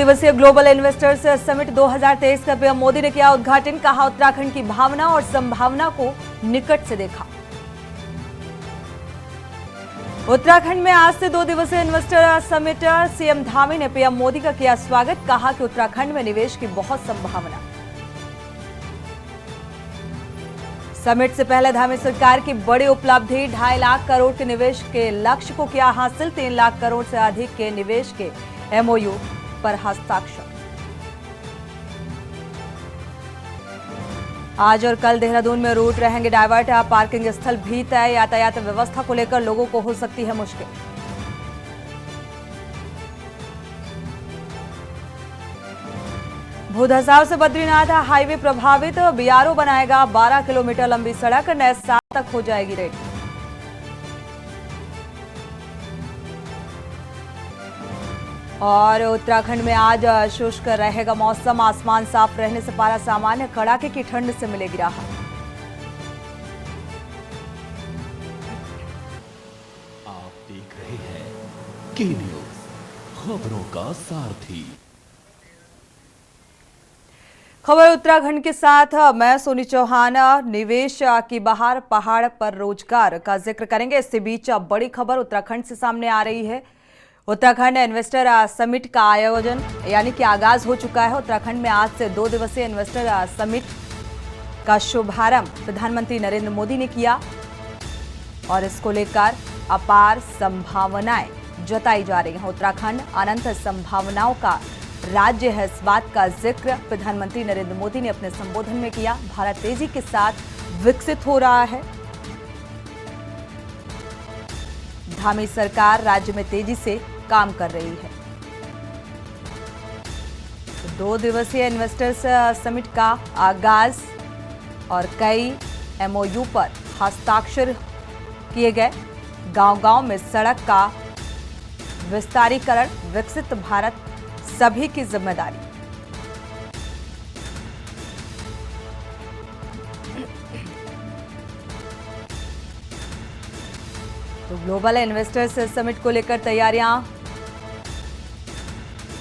दिवसीय global investors summit 2023 का PM Modi ने किया उद्घाटन। कहा, उत्तराखंड की भावना और संभावना को निकट से देखा। उत्तराखंड में आज से 2 दिवसीय इन्वेस्टर समिट। सीएम धामी ने पीएम मोदी का किया स्वागत। कहा कि उत्तराखंड में निवेश की बहुत संभावना। समिट से पहले धामी सरकार की बड़ी उपलब्धि, 2.5 लाख करोड़ के निवेश के लक्ष्य को किया हासिल। 3 लाख करोड़ से अधिक के निवेश के एमओयू पर हस्ताक्षर। आज और कल देहरादून में रूट रहेंगे डाइवर्ट। पार्किंग स्थल भी तय। यातायात व्यवस्था को लेकर लोगों को हो सकती है मुश्किल। भूधसाव से बद्रीनाथ हाईवे प्रभावित। बीआरओ बनाएगा 12 किलोमीटर लंबी सड़क। नए साल तक हो जाएगी रेडी। और उत्तराखंड में आज शुष्क रहेगा मौसम। आसमान साफ रहने से पारा सामान्य। कड़ाके की ठंड से मिलेगी राहत। आप देख रहे हैं के न्यूज, खबरों का सारथी। खबर उत्तराखंड के साथ मैं सोनी चौहान। निवेश की बहार, पहाड़ पर रोजगार का जिक्र करेंगे। इसके बीच बड़ी खबर उत्तराखंड से सामने आ रही है। उत्तराखंड इन्वेस्टर समिट का आयोजन यानी कि आगाज हो चुका है। उत्तराखंड में आज से 2 दिवसीय इन्वेस्टर समिट का शुभारंभ प्रधानमंत्री नरेंद्र मोदी ने किया और इसको लेकर अपार संभावनाएं जताई जा रही हैं। उत्तराखंड अनंत संभावनाओं का राज्य है, इस बात का जिक्र प्रधानमंत्री नरेंद्र मोदी ने अपने संबोधन में किया। भारत तेजी के साथ विकसित हो रहा है। धामी सरकार राज्य में तेजी से काम कर रही है। 2 दिवसीय इन्वेस्टर्स समिट का आगाज और कई एमओयू पर हस्ताक्षर किए गए। गांव-गांव में सड़क का विस्तारीकरण, विकसित भारत सभी की जिम्मेदारी। तो ग्लोबल इन्वेस्टर्स समिट को लेकर तैयारियां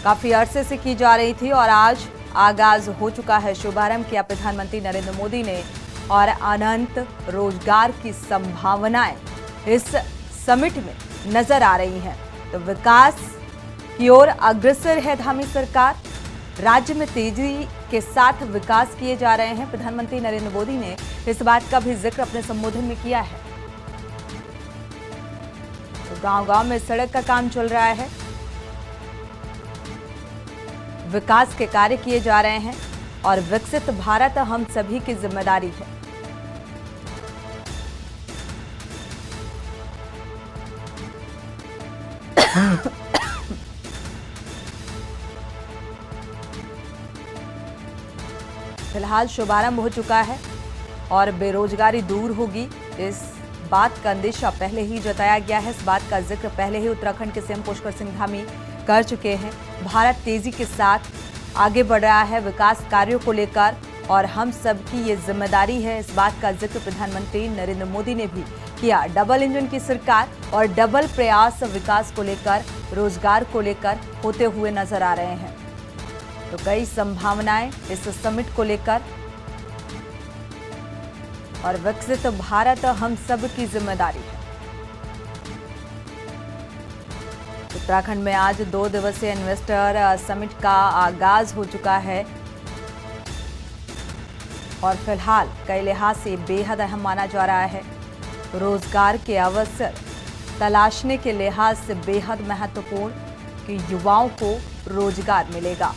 काफी अरसे से की जा रही थी और आज आगाज हो चुका है। शुभारंभ किया प्रधानमंत्री नरेंद्र मोदी ने और अनंत रोजगार की संभावनाएं इस समिट में नजर आ रही हैं। तो विकास की ओर अग्रसर है धामी सरकार। राज्य में तेजी के साथ विकास किए जा रहे हैं। प्रधानमंत्री नरेंद्र मोदी ने इस बात का भी जिक्र अपने संबोधन में किया है। तो गांव-गांव में सड़क का काम चल रहा है। विकास के कार्य किए जा रहे हैं और विकसित भारत हम सभी की जिम्मेदारी है। फिलहाल शुभारंभ हो चुका है और बेरोजगारी दूर होगी, इस बात का अंदेशा पहले ही जताया गया है। इस बात का जिक्र पहले ही उत्तराखंड के सीएम पुष्कर सिंह धामी कर चुके हैं। भारत तेजी के साथ आगे बढ़ रहा है विकास कार्यों को लेकर और हम सबकी ये जिम्मेदारी है, इस बात का जिक्र प्रधानमंत्री नरेंद्र मोदी ने भी किया। डबल इंजन की सरकार और डबल प्रयास विकास को लेकर, रोजगार को लेकर होते हुए नजर आ रहे हैं। तो कई संभावनाएं इस समिट को लेकर और विकसित भारत हम सब की जिम्मेदारी है। उत्तराखंड में आज 2 दिवसीय इन्वेस्टर समिट का आगाज हो चुका है और फिलहाल कई लिहाज से बेहद अहम माना जा रहा है। रोजगार के अवसर तलाशने के लिहाज से बेहद महत्वपूर्ण कि युवाओं को रोजगार मिलेगा।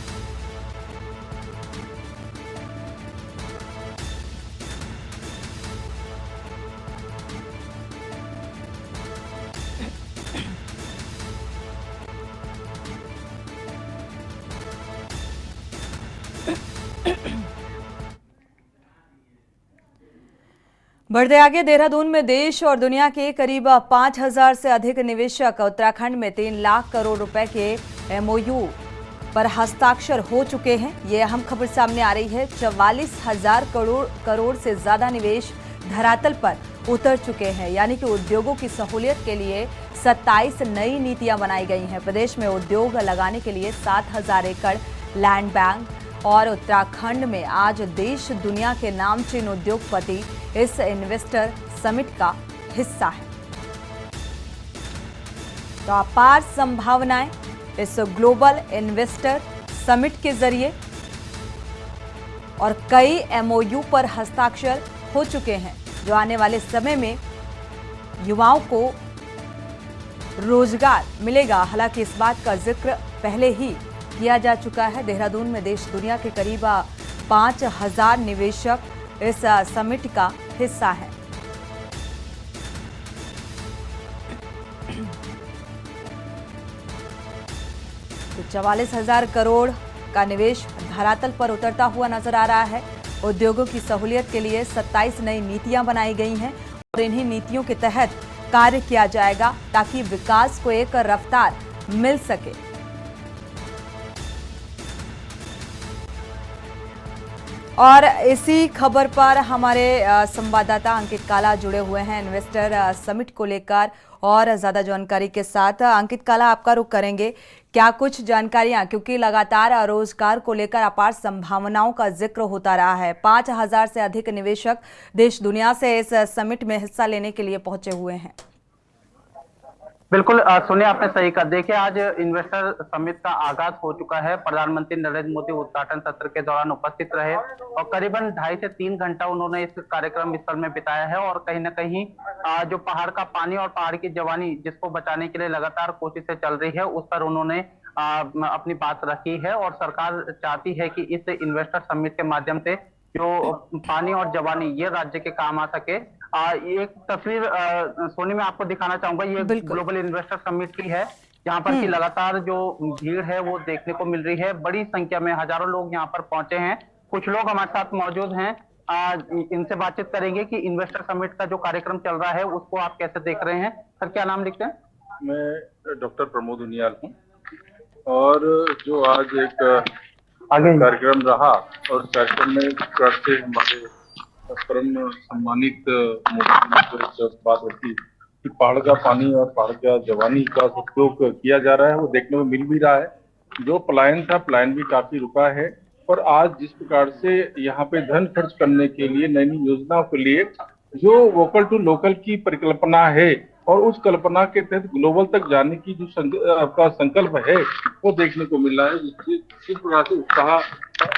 बढ़ते आगे, देहरादून में देश और दुनिया के करीब 5,000 से अधिक निवेशक उत्तराखंड में 3 लाख करोड़ रुपए के एमओयू पर हस्ताक्षर हो चुके हैं। ये अहम खबर सामने आ रही है। 44,000 करोड़ से ज्यादा निवेश धरातल पर उतर चुके हैं। यानी कि उद्योगों की सहूलियत के लिए 27 नई नीतियां बनाई गई हैं। प्रदेश में उद्योग लगाने के लिए 7,000 एकड़ लैंड बैंक और उत्तराखंड में आज देश दुनिया के नामचीन उद्योगपति इस इन्वेस्टर समिट का हिस्सा है। तो अपार संभावनाएं इस ग्लोबल इन्वेस्टर समिट के जरिए और कई एमओयू पर हस्ताक्षर हो चुके हैं, जो आने वाले समय में युवाओं को रोजगार मिलेगा। हालांकि इस बात का जिक्र पहले ही किया जा चुका है। देहरादून में देश दुनिया के करीब 5,000 निवेशक इस समिट का हिस्सा हैं। तो 44,000 करोड़ का निवेश धरातल पर उतरता हुआ नजर आ रहा है। उद्योगों की सहूलियत के लिए 27 नई नीतियां बनाई गई हैं और इन्हीं नीतियों के तहत कार्य किया जाएगा ताकि विकास को एक रफ्तार मिल सके। और इसी खबर पर हमारे संवाददाता अंकित काला जुड़े हुए हैं इन्वेस्टर समिट को लेकर और ज्यादा जानकारी के साथ। अंकित काला, आपका रुख करेंगे, क्या कुछ जानकारियां, क्योंकि लगातार रोजगार को लेकर अपार संभावनाओं का जिक्र होता रहा है। 5,000 से अधिक निवेशक देश दुनिया से इस समिट में हिस्सा लेने के लिए पहुंचे हुए हैं। बिल्कुल सोनिया, आपने सही कहा। देखिए, आज इन्वेस्टर समिट का आगाज हो चुका है। प्रधानमंत्री नरेंद्र मोदी उद्घाटन सत्र के दौरान उपस्थित रहे और करीबन 2.5 से 3 घंटा उन्होंने इस कार्यक्रम स्थल में बिताया है और कहीं ना कहीं जो पहाड़ का पानी और पहाड़ की जवानी जिसको बचाने के लिए लगातार कोशिशें चल रही है, उस पर उन्होंने अपनी बात रखी है। और सरकार चाहती है कि इस इन्वेस्टर समिट के माध्यम से जो पानी और जवानी ये राज्य के काम आ सके। एक तस्वीर सोनी मैं आपको दिखाना चाहूंगा, ये ग्लोबल इन्वेस्टर समिट की है, जहां पर की लगातार जो भीड़ है वो देखने को मिल रही है। बड़ी संख्या में हजारों लोग यहाँ पर पहुंचे हैं। कुछ लोग हमारे साथ मौजूद हैं, इनसे बातचीत करेंगे कि इन्वेस्टर समिट का जो कार्यक्रम चल रहा है उसको आप कैसे देख रहे हैं। सर, क्या नाम लिखते हैं? मैं डॉक्टर प्रमोद उनियाल हूँ और जो आज एक कार्यक्रम रहा और कार्यक्रम में से हमारे परम सम्मानित मोदी को एक बात रखी कि पहाड़ का पानी और पहाड़ का जवानी का उपयोग किया जा रहा है, वो देखने में मिल भी रहा है। जो पलायन था, पलायन भी काफी रुका है और आज जिस प्रकार से यहाँ पे धन खर्च करने के लिए नई नई योजनाओं के लिए जो वोकल टू लोकल की परिकल्पना है और उस कल्पना के तहत ग्लोबल तक जाने की जो आपका संकल्प है वो देखने को मिल रहा है। जिस प्रकार से उत्साह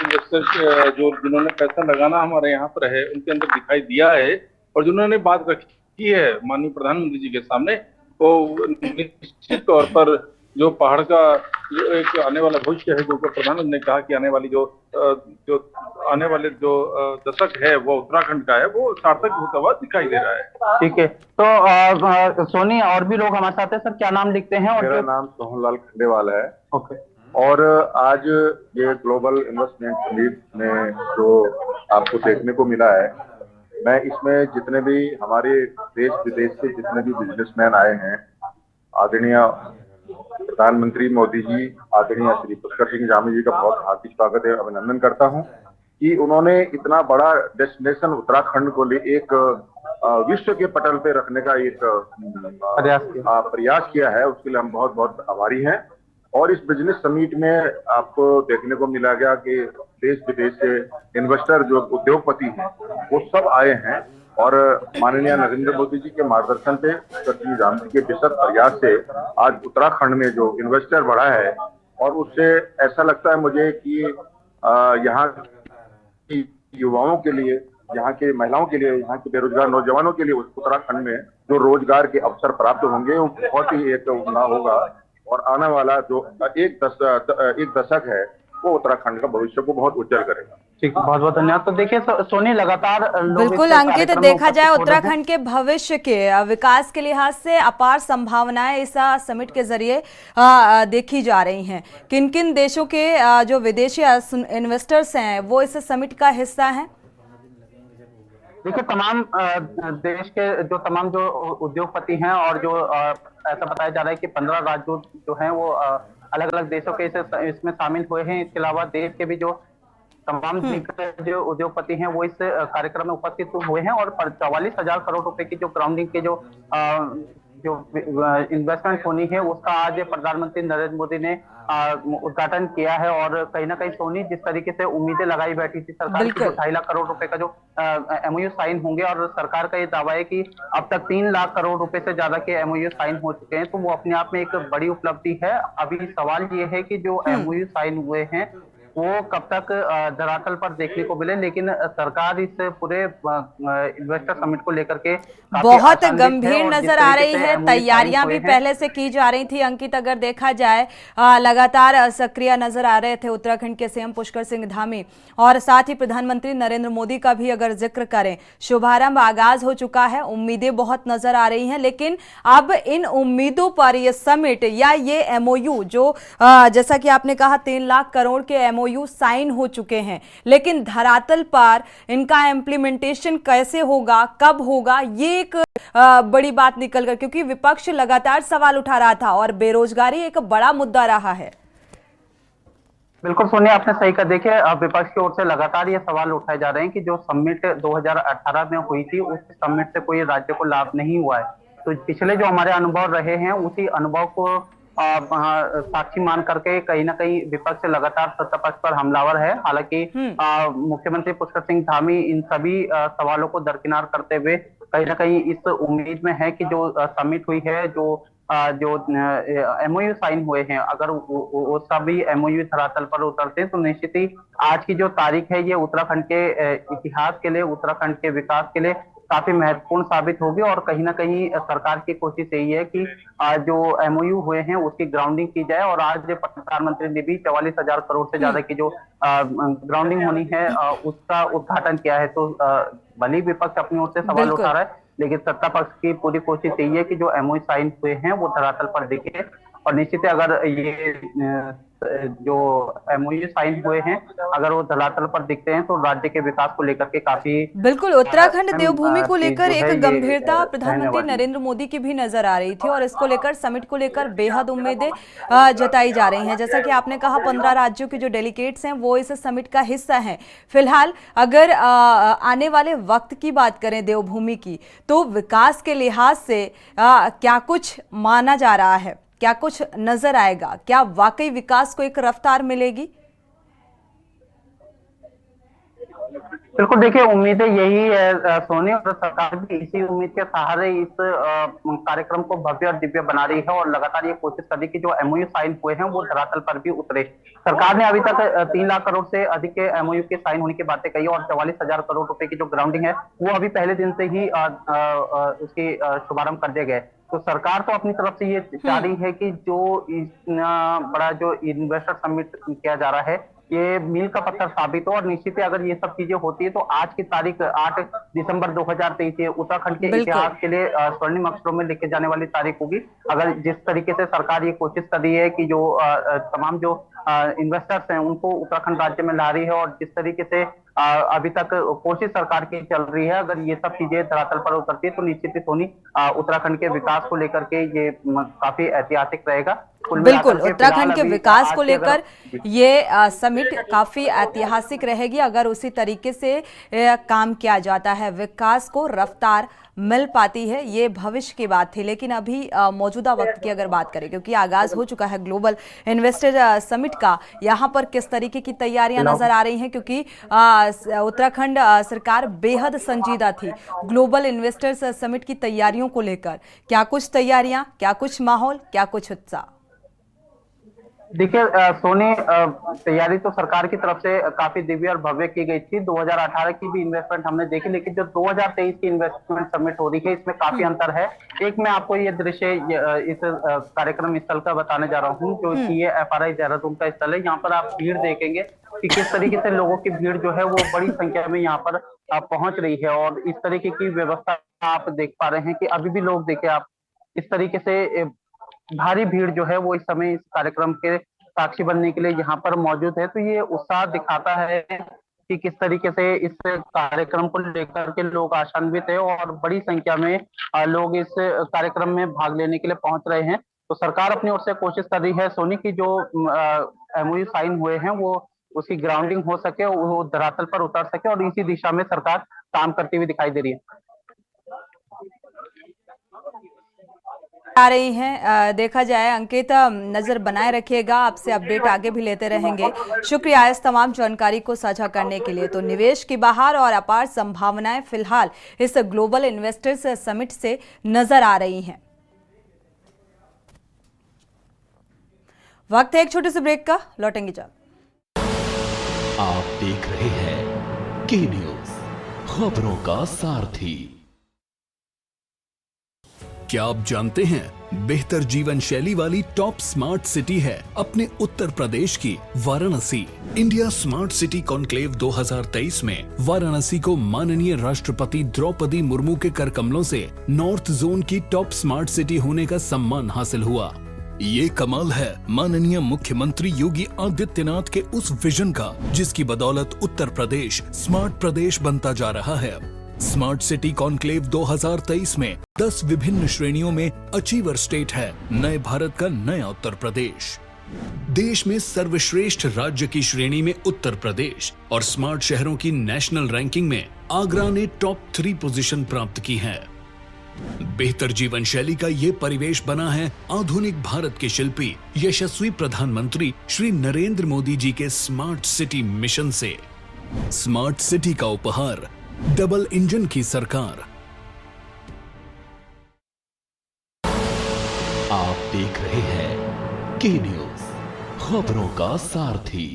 इन्वेस्टर जो जिन्होंने पैसा लगाना हमारे यहाँ पर है उनके अंदर दिखाई दिया है और जिन्होंने बात रखी है माननीय प्रधानमंत्री जी के सामने, तो निश्चित तौर पर जो पहाड़ का जो एक आने वाला भविष्य है, जो प्रधानमंत्री ने कहा कि आने वाली जो आने वाले जो दशक है वो उत्तराखंड का है, वो सार्थक होता हुआ दिखाई दे रहा है। ठीक है, तो सोनी और भी लोग हमारे साथ है। सर, क्या नाम लिखते हैं? और मेरा नाम सोहनलाल खंडेवाल है। ओके। और आज ये ग्लोबल इन्वेस्टमेंट समिट में जो आपको देखने को मिला है, मैं इसमें जितने भी हमारे देश विदेश से जितने भी बिजनेसमैन आए हैं, आदरणीय प्रधानमंत्री मोदी जी, आदरणीय श्री पुष्कर सिंह धामी जी का बहुत हार्दिक स्वागत है, अभिनंदन करता हूं कि उन्होंने इतना बड़ा डेस्टिनेशन उत्तराखंड को एक विश्व के पटल पे रखने का एक प्रयास किया है। उसके लिए हम बहुत बहुत आभारी हैं। और इस बिजनेस समिट में आपको देखने को मिला गया कि देश विदेश से इन्वेस्टर जो उद्योगपति हैं वो सब आए हैं और माननीय नरेंद्र मोदी जी के मार्गदर्शन पे श्री राम जी के विशेष प्रयास से आज उत्तराखंड में जो इन्वेस्टर बढ़ा है और उससे ऐसा लगता है मुझे कि यहाँ की युवाओं के लिए, यहाँ के महिलाओं के लिए, यहाँ के बेरोजगार नौजवानों के लिए उत्तराखंड में जो रोजगार के अवसर प्राप्त होंगे वो बहुत ही एक होगा और आने वाला जो एक दशक है वो उत्तराखंड का भविष्य को बहुत उज्जवल करेगा। ठीक, बहुत बहुत धन्यवाद। तो देखिए सोनी, लगातार बिल्कुल अंकित, देखा जाए उत्तराखंड के भविष्य के विकास के लिहाज से अपार संभावनाएं इस समिट के जरिए देखी जा रही हैं। किन किन देशों के जो विदेशी इन्वेस्टर्स हैं वो इस समिट का हिस्सा हैं? देखिए, तमाम देश के तमाम जो उद्योगपति हैं और जो ऐसा बताया जा रहा है कि 15 राज्यों जो हैं वो अलग अलग देशों के इसमें शामिल हुए हैं। इसके अलावा देश के भी जो तमाम दिग्गज जो उद्योगपति हैं वो इस कार्यक्रम में उपस्थित हुए हैं और 44,000 करोड़ रुपए की जो ग्राउंडिंग के जो इन्वेस्टमेंट होनी है उसका आज प्रधानमंत्री नरेंद्र मोदी ने उद्घाटन किया है। और कहीं ना कहीं सोनी, जिस तरीके से उम्मीदें लगाई बैठी थी सरकार की, 2.5 लाख करोड़ रुपए का जो एमओयू साइन होंगे, और सरकार का ये दावा है कि अब तक 3 लाख करोड़ रुपए से ज्यादा के एमओयू साइन हो चुके हैं, तो वो अपने आप में एक बड़ी उपलब्धि है। अभी सवाल ये है कि जो एमओयू साइन हुए हैं वो कब तक धरातल पर देखने को मिले, लेकिन सरकार इस पूरे इन्वेस्टर समिट को लेकर के बहुत गंभीर नजर आ रही है। तैयारियां भी पहले से की जा रही थी। अंकित, अगर देखा जाए लगातार सक्रिय नजर आ रहे थे उत्तराखंड के सीएम पुष्कर सिंह धामी, और साथ ही प्रधानमंत्री नरेंद्र मोदी का भी अगर जिक्र करें, शुभारंभ आगाज हो चुका है, उम्मीदें बहुत नजर आ रही हैं। लेकिन अब इन उम्मीदों पर ये समिट या ये एमओयू जो जैसा कि आपने कहा 3 लाख करोड़ के एमओयू साइन हो चुके हैं, लेकिन धरातल पर इनका इम्प्लीमेंटेशन कैसे होगा, कब होगा, ये एक बड़ी बात निकल कर, क्योंकि विपक्ष लगातार सवाल उठा रहा था और बेरोजगारी एक बड़ा मुद्दा रहा है। बिल्कुल सोनिया, आपने सही कहा। देखिए, विपक्ष की ओर से लगातार ये सवाल उठाए जा रहे हैं कि जो समिट 2018 में हुई थी उस समिट से कोई राज्य को लाभ नहीं हुआ है। तो पिछले जो हमारे अनुभव रहे हैं उसी अनुभव को साक्षी मान करके कहीं ना कहीं विपक्ष लगातार सत्ता पक्ष पर हमलावर है। हालांकि मुख्यमंत्री पुष्कर सिंह धामी इन सभी सवालों को दरकिनार करते हुए कहीं ना कहीं इस उम्मीद में है कि जो समिट हुई है, जो एमओयू साइन हुए हैं, अगर वो सभी एमओयू धरातल पर उतरते हैं तो निश्चित ही आज की जो तारीख है ये उत्तराखंड के इतिहास के लिए, उत्तराखंड के विकास के लिए काफी महत्वपूर्ण साबित होगी। और कहीं ना कहीं सरकार की कोशिश यही है कि जो एमओयू हुए हैं उसकी ग्राउंडिंग की जाए। और आज प्रधानमंत्री ने भी 44,000 करोड़ से ज्यादा की जो ग्राउंडिंग होनी है उसका उद्घाटन किया है। तो भले विपक्ष अपनी ओर से सवाल उठा रहा है, लेकिन सत्ता पक्ष की पूरी कोशिश यही है कि जो एमओयू साइन हुए हैं वो धरातल पर दिखे। और निश्चित है, अगर ये जो एमओयू साइन हुए हैं अगर वो धरातल पर दिखते हैं तो राज्य के विकास को लेकर के काफी बिल्कुल उत्तराखंड देवभूमि को लेकर एक गंभीरता प्रधानमंत्री नरेंद्र मोदी की भी नजर आ रही थी, और इसको लेकर समिट को लेकर बेहद उम्मीदें जताई जा रही हैं। जैसा कि आपने कहा 15 राज्यों के जो डेलीगेट्स हैं वो इस समिट का हिस्सा हैं। फिलहाल अगर आने वाले वक्त की बात करें देवभूमि की, तो विकास के लिहाज से क्या कुछ माना जा रहा है, क्या कुछ नजर आएगा, क्या वाकई विकास को एक रफ्तार मिलेगी? बिल्कुल, देखिए उम्मीदें यही है सोनी, और सरकार भी इसी उम्मीद के सहारे इस कार्यक्रम को भव्य और दिव्य बना रही है और लगातार ये कोशिश कर रही है कि जो एमओयू साइन हुए हैं वो धरातल पर भी उतरे। सरकार ने अभी तक 3 लाख करोड़ से अधिक के एमओयू के साइन होने की बातें कही और 44,000 करोड़ रुपए की जो ग्राउंडिंग है वो अभी पहले दिन से ही उसकी शुभारंभ कर दिए गए। तो सरकार तो अपनी तरफ से ये चाह रही है कि जो इतना बड़ा जो इन्वेस्टर समिट किया जा रहा है ये मील का पत्थर साबित हो। और निश्चित है, अगर ये सब चीजें होती है तो आज की तारीख 8 दिसंबर 2023 उत्तराखंड के इतिहास के लिए स्वर्णिम अक्षरों में लिखे जाने वाली तारीख होगी। अगर जिस तरीके से सरकार ये कोशिश कर रही है कि जो तमाम जो इन्वेस्टर्स हैं उनको उत्तराखंड राज्य में ला रही है, और जिस तरीके से अभी तक कोशिश सरकार की चल रही है, अगर ये सब चीजें धरातल पर उतरती है तो निश्चित ही सोनी उत्तराखंड के विकास को लेकर के ये काफी ऐतिहासिक रहेगा। बिल्कुल, उत्तराखंड के विकास को लेकर ये समिट काफी ऐतिहासिक रहेगी अगर उसी तरीके से काम किया जाता है, विकास को रफ्तार मिल पाती है। ये भविष्य की बात थी, लेकिन अभी मौजूदा वक्त की अगर बात करें, क्योंकि आगाज हो चुका है ग्लोबल इन्वेस्टर समिट का, यहाँ पर किस तरीके की तैयारियां नजर आ रही हैं, क्योंकि उत्तराखंड सरकार बेहद संजीदा थी ग्लोबल इन्वेस्टर्स समिट की तैयारियों को लेकर। क्या कुछ तैयारियां, क्या कुछ माहौल, क्या कुछ उत्साह? देखिए सोनी, तैयारी तो सरकार की तरफ से काफी दिव्य और भव्य की गई थी। 2018 की भी इन्वेस्टमेंट हमने देखी, लेकिन जो 2023 की इन्वेस्टमेंट समिट हो रही है इसमें काफी अंतर है। एक मैं आपको ये दृश्य इस कार्यक्रम स्थल का बताने जा रहा हूँ, जो ये FRI देहरादून का स्थल है। यहाँ पर आप भीड़ देखेंगे कि किस तरीके से लोगों की भीड़ जो है वो बड़ी संख्या में यहाँ पर पहुंच रही है, और इस तरीके की व्यवस्था आप देख पा रहे हैं कि अभी भी लोग देखे आप इस तरीके से भारी भीड़ जो है वो इस समय इस कार्यक्रम के साक्षी बनने के लिए यहाँ पर मौजूद है। तो ये उत्साह दिखाता है कि किस तरीके से इस कार्यक्रम को लेकर के लोग आशान्वित है और बड़ी संख्या में लोग इस कार्यक्रम में भाग लेने के लिए पहुंच रहे हैं। तो सरकार अपनी ओर से कोशिश कर रही है सोनी की जो MOU साइन हुए हैं वो उसकी ग्राउंडिंग हो सके, वो धरातल पर उतर सके, और इसी दिशा में सरकार काम करती हुई दिखाई दे रही है। आ रही हैं देखा जाए। अंकित, नजर बनाए रखिएगा, आपसे अपडेट आगे भी लेते रहेंगे। शुक्रिया इस तमाम जानकारी को साझा करने के लिए। तो निवेश की बहार और अपार संभावनाएं फिलहाल इस ग्लोबल इन्वेस्टर्स समिट से नजर आ रही हैं। वक्त है एक छोटे से ब्रेक का, लौटेंगे जब। आप देख रहे हैं के न्यूज, खबरों का सारथी। क्या आप जानते हैं बेहतर जीवन शैली वाली टॉप स्मार्ट सिटी है अपने उत्तर प्रदेश की Varanasi. India smart city conclave 2023 में वाराणसी को माननीय राष्ट्रपति द्रौपदी मुर्मू के कर कमलों से नॉर्थ जोन की टॉप स्मार्ट सिटी होने का सम्मान हासिल हुआ। ये कमाल है माननीय मुख्यमंत्री योगी आदित्यनाथ के उस विजन का, जिसकी बदौलत उत्तर प्रदेश स्मार्ट प्रदेश बनता जा रहा है। स्मार्ट सिटी कॉन्क्लेव 2023 में 10 विभिन्न श्रेणियों में अचीवर स्टेट है नए भारत का नया उत्तर प्रदेश। देश में सर्वश्रेष्ठ राज्य की श्रेणी में उत्तर प्रदेश और स्मार्ट शहरों की नेशनल रैंकिंग में आगरा ने टॉप 3 पोजीशन प्राप्त की है। बेहतर जीवन शैली का ये परिवेश बना है आधुनिक भारत के शिल्पी यशस्वी प्रधानमंत्री श्री नरेंद्र मोदी जी के स्मार्ट सिटी मिशन से। स्मार्ट सिटी का उपहार, डबल इंजन की सरकार। आप देख रहे हैं के न्यूज, खबरों का सारथी।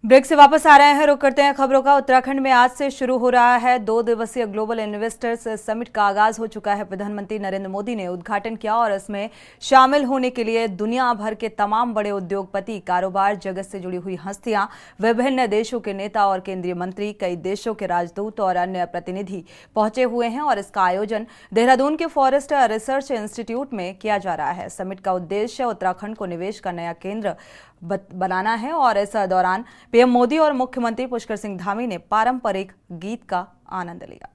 ब्रेक से वापस आ रहे हैं, रुक करते हैं खबरों का। उत्तराखंड में आज से शुरू हो रहा है 2 दिवसीय ग्लोबल इन्वेस्टर्स समिट का आगाज हो चुका है। प्रधानमंत्री नरेंद्र मोदी ने उद्घाटन किया और इसमें शामिल होने के लिए दुनिया भर के तमाम बड़े उद्योगपति, कारोबार जगत से जुड़ी हुई हस्तियां, विभिन्न देशों के नेता और केंद्रीय मंत्री, कई देशों के राजदूत और अन्य प्रतिनिधि पहुंचे हुए हैं। और इसका आयोजन देहरादून के फॉरेस्ट रिसर्च इंस्टीट्यूट में किया जा रहा है। समिट का उद्देश्य उत्तराखंड को निवेश का नया केंद्र बनाना है। और इस दौरान पीएम मोदी और मुख्यमंत्री पुष्कर सिंह धामी ने पारंपरिक गीत का आनंद लिया।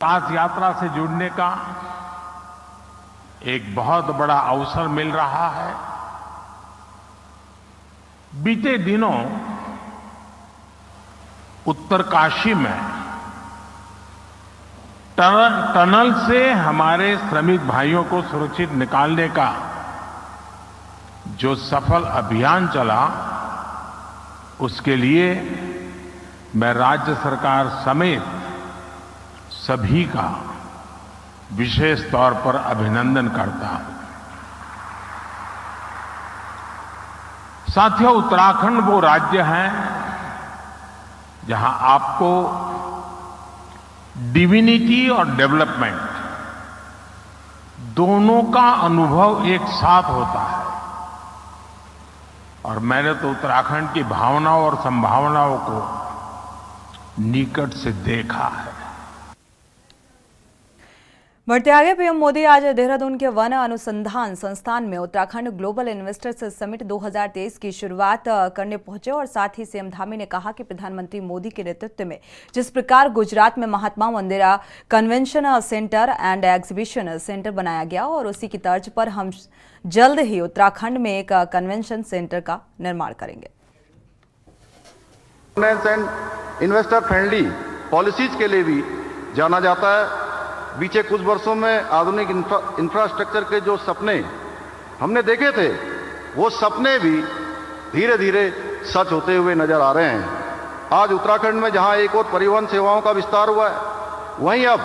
विकास यात्रा से जुड़ने का एक बहुत बड़ा अवसर मिल रहा है। बीते दिनों उत्तरकाशी में टनल से हमारे श्रमिक भाइयों को सुरक्षित निकालने का जो सफल अभियान चला, उसके लिए मैं राज्य सरकार समेत सभी का विशेष तौर पर अभिनंदन करता हूं। साथियों, उत्तराखंड वो राज्य है जहां आपको डिविनिटी और डेवलपमेंट दोनों का अनुभव एक साथ होता है। और मैंने तो उत्तराखंड की भावनाओं और संभावनाओं को निकट से देखा है। बढ़ते आगे, पीएम मोदी आज देहरादून के वन अनुसंधान संस्थान में उत्तराखंड ग्लोबल इन्वेस्टर्स समिट 2023 की शुरुआत करने पहुंचे। और साथ ही सीएम धामी ने कहा कि प्रधानमंत्री मोदी के नेतृत्व में जिस प्रकार गुजरात में Mahatma Mandira convention centre and exhibition centre बनाया गया, और उसी की तर्ज पर हम जल्द ही उत्तराखंड में एक कन्वेंशन सेंटर का निर्माण करेंगे। इन्वेस्टर फ्रेंडली पॉलिसीज के लिए भी जाना जाता है। बीते कुछ वर्षों में आधुनिक इंफ्रास्ट्रक्चर के जो सपने हमने देखे थे, वो सपने भी धीरे धीरे सच होते हुए नजर आ रहे हैं। आज उत्तराखंड में जहां एक और परिवहन सेवाओं का विस्तार हुआ है, वहीं अब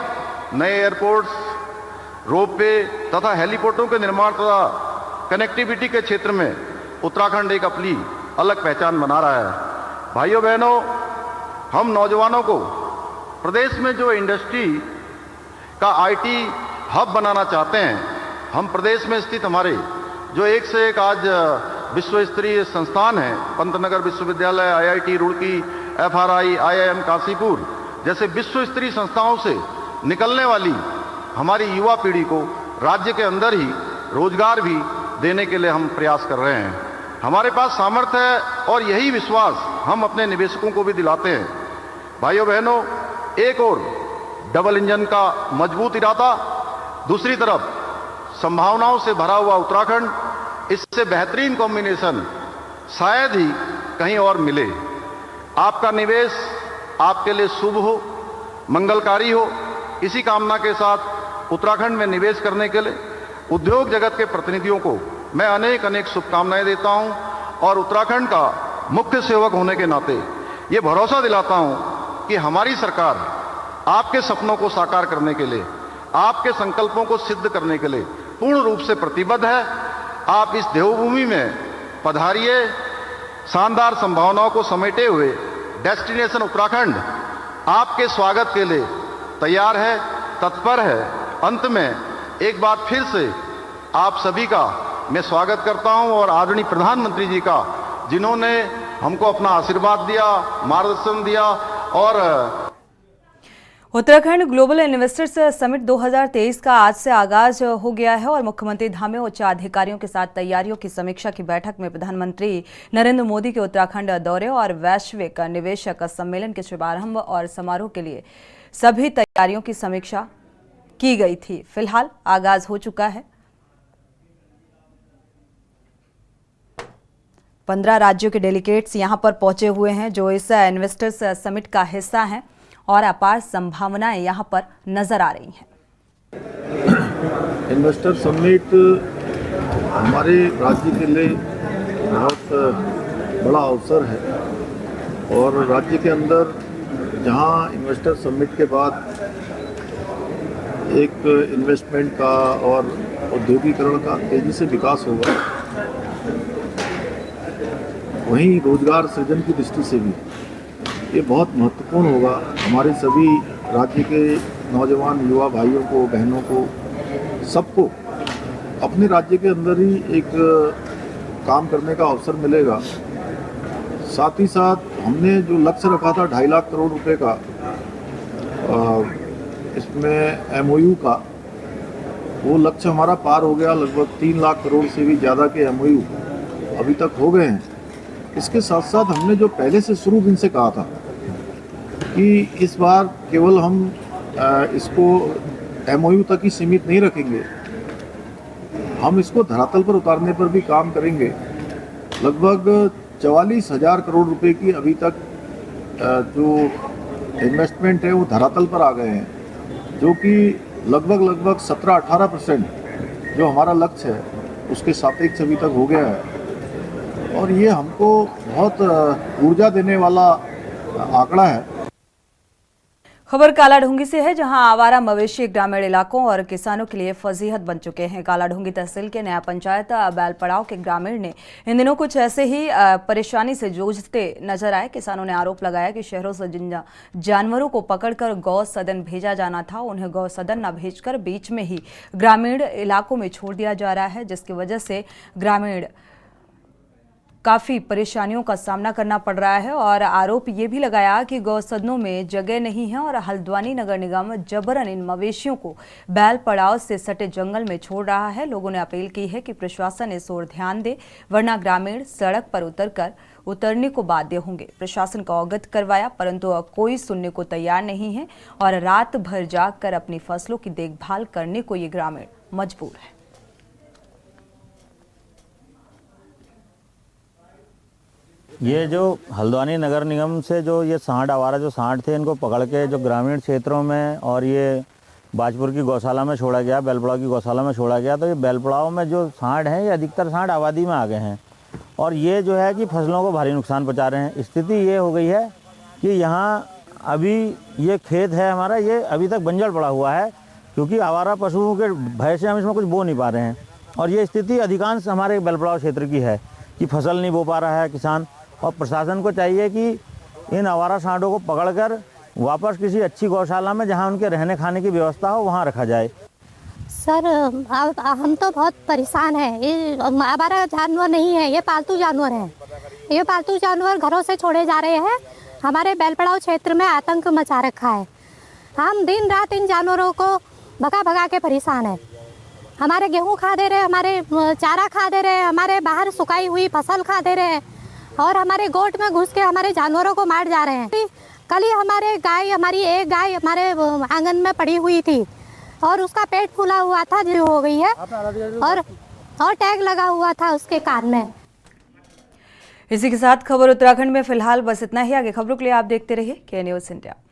नए एयरपोर्ट्स, रोपवे तथा हेलीपोर्टों के निर्माण तथा कनेक्टिविटी के क्षेत्र में उत्तराखंड एक अपनी अलग पहचान बना रहा है। भाइयों बहनों, हम नौजवानों को प्रदेश में जो इंडस्ट्री का आईटी हब बनाना चाहते हैं, हम प्रदेश में स्थित हमारे जो एक से एक आज विश्व स्तरीय संस्थान हैं, पंतनगर विश्वविद्यालय, IIT Roorkee, FRI, IIM Kashipur जैसे विश्व स्तरीय संस्थाओं से निकलने वाली हमारी युवा पीढ़ी को राज्य के अंदर ही रोजगार भी देने के लिए हम प्रयास कर रहे हैं। हमारे पास सामर्थ्य है और यही विश्वास हम अपने निवेशकों को भी दिलाते हैं। भाइयों बहनों, एक और डबल इंजन का मजबूत इरादा, दूसरी तरफ संभावनाओं से भरा हुआ उत्तराखंड, इससे बेहतरीन कॉम्बिनेशन शायद ही कहीं और मिले। आपका निवेश आपके लिए शुभ हो, मंगलकारी हो, इसी कामना के साथ उत्तराखंड में निवेश करने के लिए उद्योग जगत के प्रतिनिधियों को मैं अनेक अनेक शुभकामनाएं देता हूं और उत्तराखंड का मुख्य सेवक होने के नाते ये भरोसा दिलाता हूं कि हमारी सरकार आपके सपनों को साकार करने के लिए, आपके संकल्पों को सिद्ध करने के लिए पूर्ण रूप से प्रतिबद्ध है। आप इस देवभूमि में पधारिए, शानदार संभावनाओं को समेटे हुए डेस्टिनेशन उत्तराखंड आपके स्वागत के लिए तैयार है, तत्पर है। अंत में एक बार फिर से आप सभी का मैं स्वागत करता हूं और आदरणीय प्रधानमंत्री जी का, जिन्होंने हमको अपना आशीर्वाद दिया, मार्गदर्शन दिया। और उत्तराखंड ग्लोबल इन्वेस्टर्स समिट 2023 का आज से आगाज हो गया है और मुख्यमंत्री धाम में उच्च अधिकारियों के साथ तैयारियों की समीक्षा की बैठक में प्रधानमंत्री नरेंद्र मोदी के उत्तराखंड दौरे और वैश्विक निवेशक सम्मेलन के शुभारंभ और समारोह के लिए सभी तैयारियों की समीक्षा की गई थी। फिलहाल आगाज हो चुका है। 15 राज्यों के डेलीगेट्स यहां पर पहुंचे हुए हैं जो इस इन्वेस्टर्स समिट का हिस्सा हैं और अपार संभावनाएं यहां पर नजर आ रही हैं। इन्वेस्टर समिट हमारे राज्य के लिए बहुत बड़ा अवसर है और राज्य के अंदर जहां इन्वेस्टर समिट के बाद एक इन्वेस्टमेंट का और औद्योगिकरण का तेजी से विकास होगा, वहीं रोजगार सृजन की दृष्टि से भी ये बहुत महत्वपूर्ण होगा। हमारे सभी राज्य के नौजवान युवा भाइयों को, बहनों को, सबको अपने राज्य के अंदर ही एक काम करने का अवसर मिलेगा। साथ ही साथ हमने जो लक्ष्य रखा था 2.5 लाख करोड़ रुपए का, इसमें MOU का, वो लक्ष्य हमारा पार हो गया। लगभग 3 लाख करोड़ से भी ज़्यादा के MOU अभी तक हो गए हैं। इसके साथ साथ हमने जो पहले से शुरू दिन से कहा था कि इस बार केवल हम इसको MOU तक ही सीमित नहीं रखेंगे, हम इसको धरातल पर उतारने पर भी काम करेंगे। लगभग 44,000 करोड़ रुपए की अभी तक जो इन्वेस्टमेंट है वो धरातल पर आ गए हैं, जो कि लगभग 17-18% जो हमारा लक्ष्य है उसके सापेक्ष अभी तक हो गया है। और ये हमको बहुत ऊर्जा देने वाला आंकड़ा है। खबर कालाढूंगी से है, जहां आवारा मवेशी ग्रामीण इलाकों और किसानों के लिए फजीहत बन चुके हैं। कालाढूंगी तहसील के नया पंचायत बैलपड़ाव के ग्रामीण ने इन दिनों कुछ ऐसे ही परेशानी से जूझते नजर आए। किसानों ने आरोप लगाया कि शहरों से जिन जानवरों को पकड़कर गौ सदन भेजा जाना था, उन्हें गौ सदन न भेजकर बीच में ही ग्रामीण इलाकों में छोड़ दिया जा रहा है, जिसकी वजह से ग्रामीण काफ़ी परेशानियों का सामना करना पड़ रहा है। और आरोप ये भी लगाया कि गौसदनों में जगह नहीं है और हल्द्वानी नगर निगम जबरन इन मवेशियों को बैल पड़ाव से सटे जंगल में छोड़ रहा है। लोगों ने अपील की है कि प्रशासन इस ओर ध्यान दे, वरना ग्रामीण सड़क पर उतरने को बाध्य होंगे। प्रशासन को अवगत करवाया, परंतु कोई सुनने को तैयार नहीं है और रात भर जागकर अपनी फसलों की देखभाल करने को ये ग्रामीण मजबूर है। ये जो हल्द्वानी नगर निगम से जो ये सांड आवारा जो सांड थे, इनको पकड़ के जो ग्रामीण क्षेत्रों में और ये बाजपुर की गौशाला में छोड़ा गया, बेलपड़ाव की गौशाला में छोड़ा गया, तो ये बेलपड़ाव में जो सांड हैं ये अधिकतर सांड आबादी में आ गए हैं और ये जो है कि फसलों को भारी नुकसान पहुंचा रहे हैं। स्थिति ये हो गई है कि यहाँ अभी ये खेत है हमारा, ये अभी तक बंजर पड़ा हुआ है क्योंकि आवारा पशुओं के भय से हम इसमें कुछ बो नहीं पा रहे हैं। और ये स्थिति अधिकांश हमारे बेलपड़ाव क्षेत्र की है कि फसल नहीं बो पा रहा है किसान, और प्रशासन को चाहिए कि इन आवारा सांडों को पकड़कर वापस किसी अच्छी गौशाला में जहां उनके रहने खाने की व्यवस्था हो वहां रखा जाए। सर हम तो बहुत परेशान हैं। ये आवारा जानवर नहीं है, ये पालतू जानवर हैं। ये पालतू जानवर घरों से छोड़े जा रहे हैं। हमारे बेलपड़ाव क्षेत्र में आतंक मचा रखा है। हम दिन रात इन जानवरों को भगा भगा के परेशान हैं। हमारे गेहूँ खा दे रहे, हमारे चारा खा दे रहे, हमारे बाहर सुखाई हुई फसल खा दे रहे और हमारे गोट में घुस के हमारे जानवरों को मार जा रहे हैं। कल ही हमारी एक गाय हमारे आंगन में पड़ी हुई थी और उसका पेट फूला हुआ था, जो हो गई है। और और टैग लगा हुआ था उसके कान में। इसी के साथ खबर उत्तराखंड में फिलहाल बस इतना ही। आगे खबरों के लिए आप देखते रहिए के न्यूज़ इंडिया।